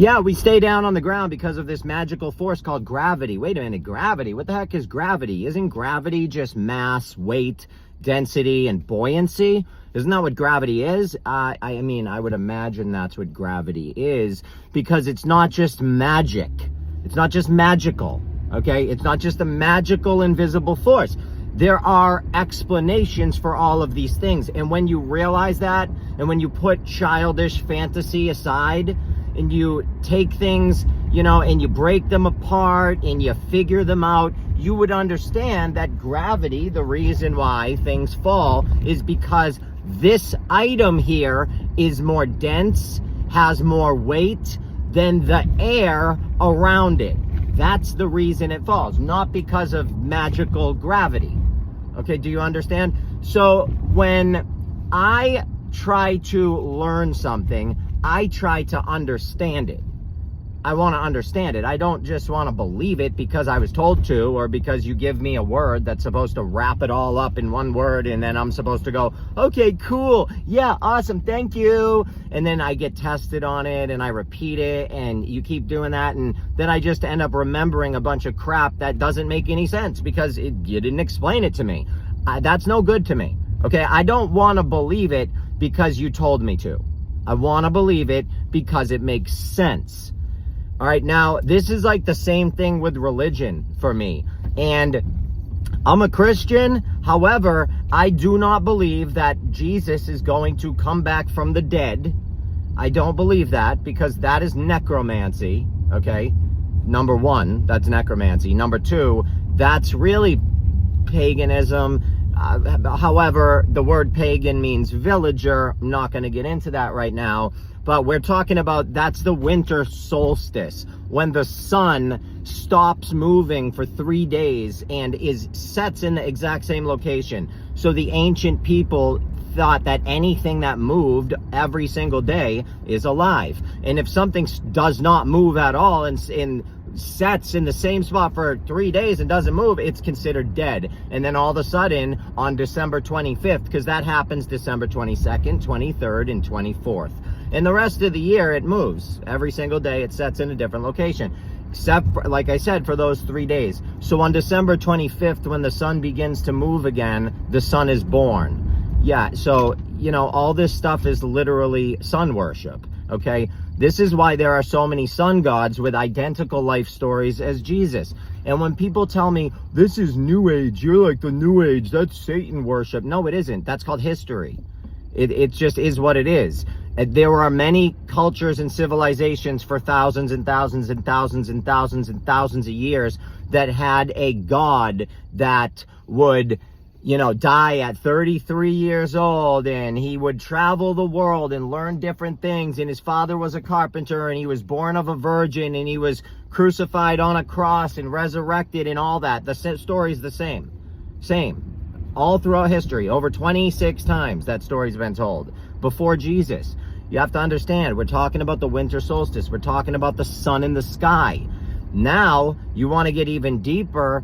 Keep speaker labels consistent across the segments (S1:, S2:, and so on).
S1: Yeah, we stay down on the ground because of this magical force called gravity. Wait a minute, gravity? What the heck is gravity? Isn't gravity just mass, weight, density, and buoyancy? Isn't that what gravity is? I mean, I would imagine that's what gravity is, because it's not just magic. It's not just magical, okay? It's not just a magical invisible force. There are explanations for all of these things. And when you realize that, and when you put childish fantasy aside, and you take things, you know, and you break them apart and you figure them out, you would understand that gravity, the reason why things fall, is because this item here is more dense, has more weight than the air around it. That's the reason it falls, not because of magical gravity. Okay, do you understand? So when I try to learn something, I try to understand it. I want to understand it. I don't just want to believe it because I was told to, or because you give me a word that's supposed to wrap it all up in one word, and then I'm supposed to go, okay, cool, yeah, awesome, thank you. And then I get tested on it, and I repeat it, and you keep doing that, and then I just end up remembering a bunch of crap that doesn't make any sense because you didn't explain it to me. That's no good to me, okay? I don't want to believe it because you told me to. I want to believe it because it makes sense. All right, now, this is like the same thing with religion for me. And I'm a Christian. However, I do not believe that Jesus is going to come back from the dead. I don't believe that, because that is necromancy, okay? Number one, that's necromancy. Number two, that's really paganism. However, the word pagan means villager. I'm not going to get into that right now. But we're talking about, that's the winter solstice, when the sun stops moving for 3 days and sets in the exact same location. So the ancient people thought that anything that moved every single day is alive. And if something does not move at all and sets in the same spot for 3 days and doesn't move, it's considered dead. And then all of a sudden, on December 25th, because that happens December 22nd, 23rd, and 24th. And the rest of the year, it moves. Every single day, it sets in a different location. Except, for, like I said, for those 3 days. So on December 25th, when the sun begins to move again, the sun is born. Yeah, so, you know, all this stuff is literally sun worship, okay? This is why there are so many sun gods with identical life stories as Jesus. And when people tell me, this is New Age, you're like the New Age, that's Satan worship. No, it isn't. That's called history. It just is what it is. There are many cultures and civilizations for thousands and thousands and thousands and thousands and thousands of years that had a god that would, you know, die at 33 years old, and he would travel the world and learn different things, and his father was a carpenter, and he was born of a virgin, and he was crucified on a cross and resurrected and all that. The story's the same. All throughout history, over 26 times that story's been told. Before Jesus. You have to understand, we're talking about the winter solstice. We're talking about the sun in the sky. Now, you want to get even deeper.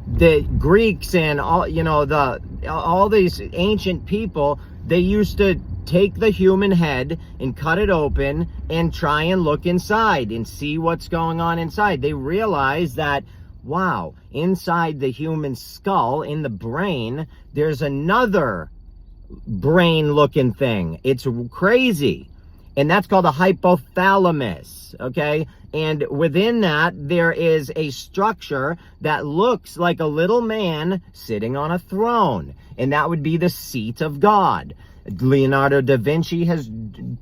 S1: The Greeks and all, you know, all these ancient people, they used to take the human head and cut it open and try and look inside and see what's going on inside. They realized that, wow, inside the human skull, in the brain, there's another brain looking thing. It's crazy. And that's called a hypothalamus, okay? And within that, there is a structure that looks like a little man sitting on a throne. And that would be the seat of God. Leonardo da Vinci has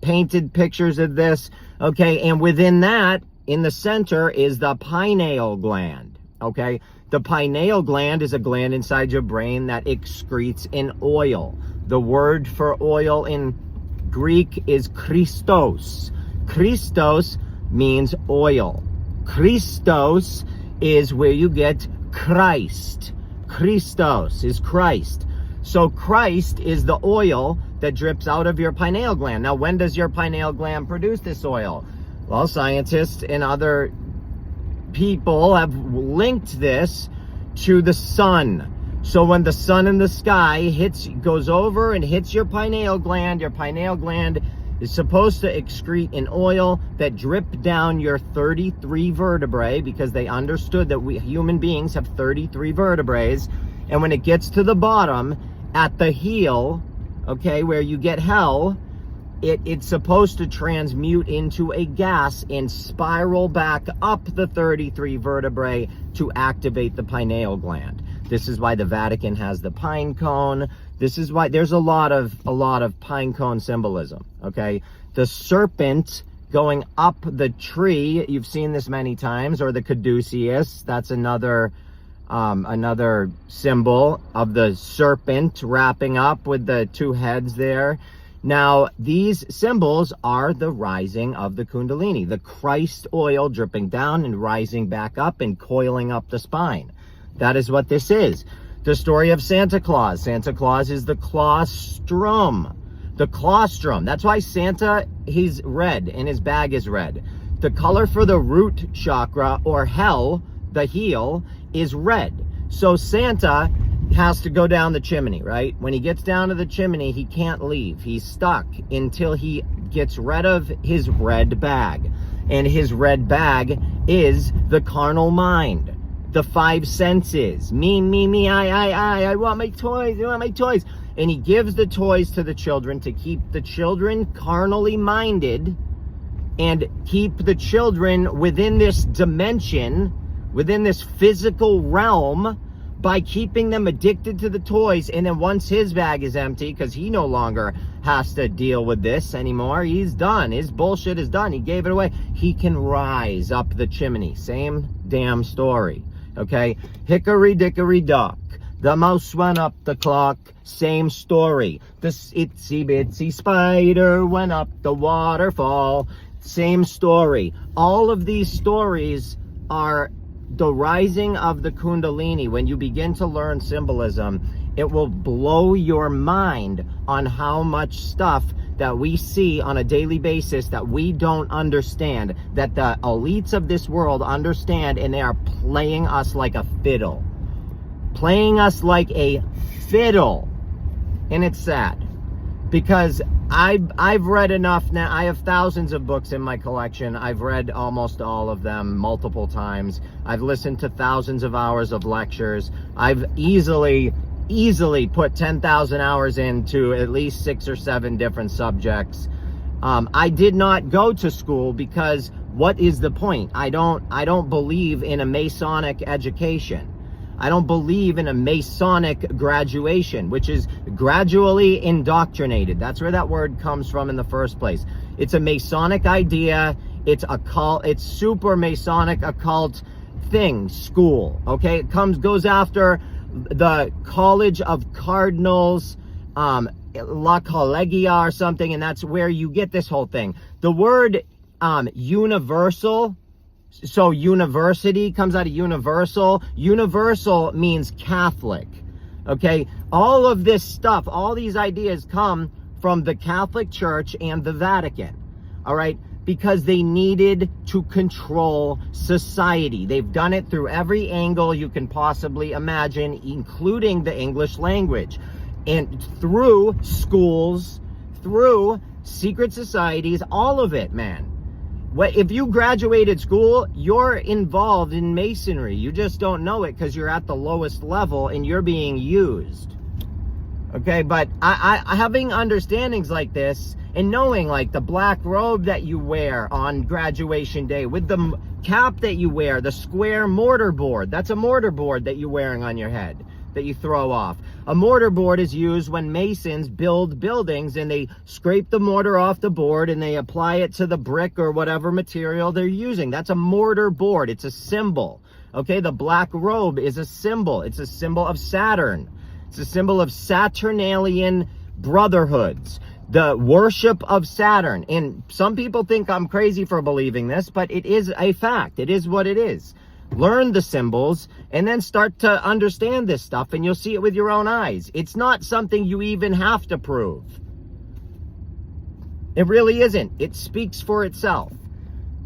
S1: painted pictures of this, okay? And within that, in the center, is the pineal gland, okay? The pineal gland is a gland inside your brain that excretes an oil. The word for oil in Greek is Christos. Christos means oil. Christos is where you get Christ. Christos is Christ. So Christ is the oil that drips out of your pineal gland. Now, when does your pineal gland produce this oil? Well, scientists and other people have linked this to the sun. So when the sun in the sky goes over and hits your pineal gland is supposed to excrete an oil that dripped down your 33 vertebrae, because they understood that we human beings have 33 vertebrae. And when it gets to the bottom, at the heel, okay, where you get hell, it's supposed to transmute into a gas and spiral back up the 33 vertebrae to activate the pineal gland. This is why the Vatican has the pine cone. This is why there's a lot of pine cone symbolism, okay? The serpent going up the tree, you've seen this many times, or the caduceus, that's another symbol of the serpent wrapping up with the two heads there. Now, these symbols are the rising of the Kundalini, the Christ oil dripping down and rising back up and coiling up the spine. That is what this is. The story of Santa Claus. Santa Claus is the claustrum. The claustrum. That's why Santa, he's red and his bag is red. The color for the root chakra, or hell, the heel, is red. So Santa has to go down the chimney, right? When he gets down to the chimney, he can't leave. He's stuck until he gets rid of his red bag. And his red bag is the carnal mind, the five senses. Me, I want my toys, I want my toys. And he gives the toys to the children to keep the children carnally minded and keep the children within this dimension, within this physical realm, by keeping them addicted to the toys. And then once his bag is empty, because he no longer has to deal with this anymore, he's done. His bullshit is done. He gave it away. He can rise up the chimney. Same damn story. Okay? Hickory dickory dock, the mouse went up the clock. Same story. This itsy bitsy spider went up the waterfall. Same story. All of these stories are the rising of the Kundalini. When you begin to learn symbolism, it will blow your mind on how much stuff that we see on a daily basis that we don't understand, that the elites of this world understand, and they are playing us like a fiddle. Playing us like a fiddle. And it's sad, because I've read enough now. I have thousands of books in my collection. I've read almost all of them multiple times. I've listened to thousands of hours of lectures. I've easily put 10,000 hours into at least 6 or 7 different subjects. I did not go to school, because what is the point? I don't believe in a Masonic education. I don't believe in a Masonic graduation, which is gradually indoctrinated. That's where that word comes from in the first place. It's a Masonic idea. It's a cult. It's super Masonic occult thing, school. Okay, it goes after the College of Cardinals, La Collegia or something, and that's where you get this whole thing. The word universal. So university comes out of universal. Universal means Catholic. Okay? All of this stuff, all these ideas come from the Catholic Church and the Vatican. All right? Because they needed to control society. They've done it through every angle you can possibly imagine, including the English language. And through schools, through secret societies, all of it, man. If you graduated school, you're involved in masonry. You just don't know it because you're at the lowest level and you're being used. Okay, but I having understandings like this and knowing like the black robe that you wear on graduation day with the cap that you wear, the square mortar board, that's a mortar board that you're wearing on your head that you throw off. A mortar board is used when masons build buildings and they scrape the mortar off the board and they apply it to the brick or whatever material they're using. That's a mortar board. It's a symbol. Okay, the black robe is a symbol. It's a symbol of Saturn. It's a symbol of Saturnalian brotherhoods, the worship of Saturn. And some people think I'm crazy for believing this, but it is a fact. It is what it is. Learn the symbols and then start to understand this stuff, and you'll see it with your own eyes. It's not something you even have to prove. It really isn't. It speaks for itself.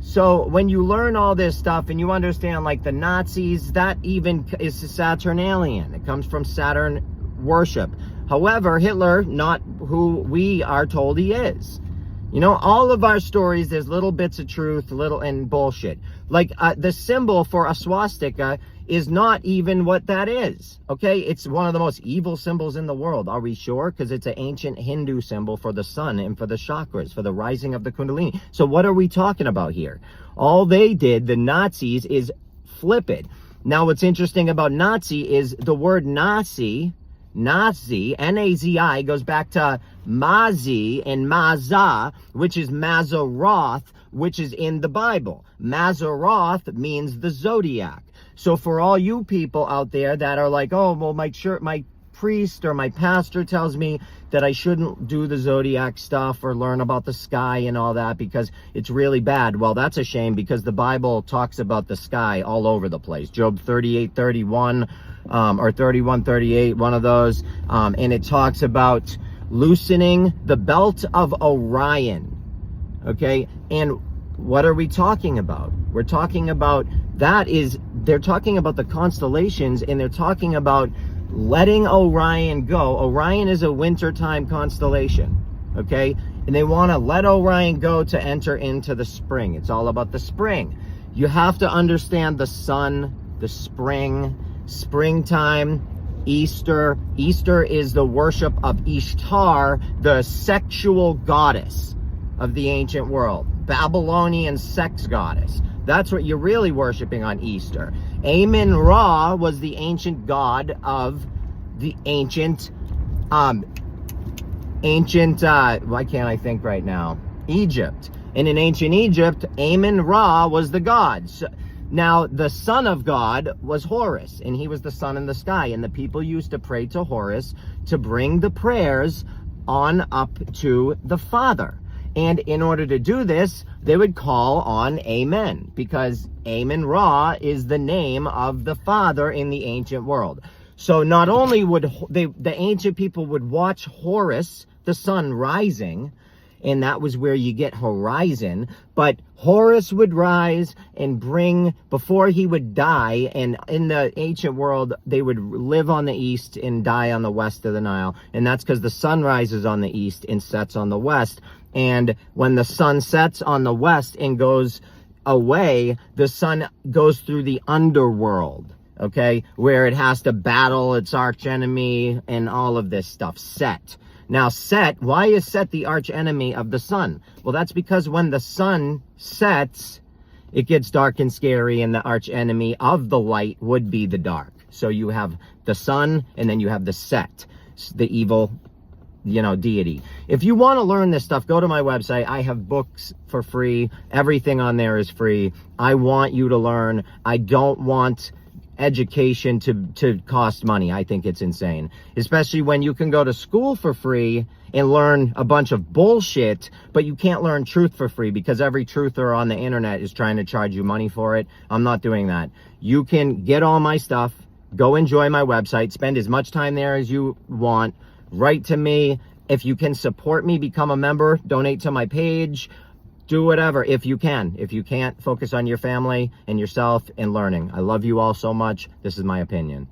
S1: So when you learn all this stuff and you understand, like the Nazis, that even is Saturnalian. It comes from Saturn worship. However, Hitler, not who we are told he is. You know, all of our stories, there's little bits of truth, little and bullshit. Like the symbol for a swastika is not even what that is, okay? It's one of the most evil symbols in the world. Are we sure? Because it's an ancient Hindu symbol for the sun and for the chakras, for the rising of the kundalini. So what are we talking about here? All they did, the Nazis, is flip it. Now, what's interesting about Nazi is the word Nazi, N-A-Z-I, goes back to Mazi and Mazah, which is Mazaroth, which is in the Bible. Mazaroth means the zodiac. So for all you people out there that are like, oh, well, my priest or my pastor tells me that I shouldn't do the zodiac stuff or learn about the sky and all that because it's really bad. Well, that's a shame, because the Bible talks about the sky all over the place. Job 38:31 or 31:38, one of those, and it talks about loosening the belt of Orion. Okay, and what are we talking about? We're talking about they're talking about the constellations, and they're talking about letting Orion go. Orion is a wintertime constellation, okay? And they want to let Orion go to enter into the spring. It's all about the spring. You have to understand the sun, the springtime, Easter. Easter is the worship of Ishtar, the sexual goddess of the ancient world. Babylonian sex goddess. That's what you're really worshiping on Easter. Amun-Ra was the ancient god of the ancient, why can't I think right now? Egypt. And in ancient Egypt, Amun-Ra was the god. So, now, the son of God was Horus, and he was the sun in the sky. And the people used to pray to Horus to bring the prayers on up to the Father. And in order to do this, they would call on Amen, because Amun-Ra is the name of the Father in the ancient world. So not only would the ancient people would watch Horus, the sun, rising, and that was where you get horizon, but Horus would rise and bring, before he would die, and in the ancient world, they would live on the east and die on the west of the Nile, and that's because the sun rises on the east and sets on the west. And when the sun sets on the west and goes away, the sun goes through the underworld, okay, where it has to battle its archenemy and all of this stuff. Set. Now, Set, why is Set the archenemy of the sun? Well, that's because when the sun sets, it gets dark and scary, and the archenemy of the light would be the dark. So you have the sun, and then you have the Set, the evil, deity. If you want to learn this stuff, go to my website. I have books for free. Everything on there is free. I want you to learn. I don't want education to cost money. I think it's insane, especially when you can go to school for free and learn a bunch of bullshit, but you can't learn truth for free because every truther on the internet is trying to charge you money for it. I'm not doing that. You can get all my stuff, go enjoy my website, spend as much time there as you want, write to me. If you can support me, become a member, donate to my page, do whatever if you can. If you can't, focus on your family and yourself and learning. I love you all so much. This is my opinion.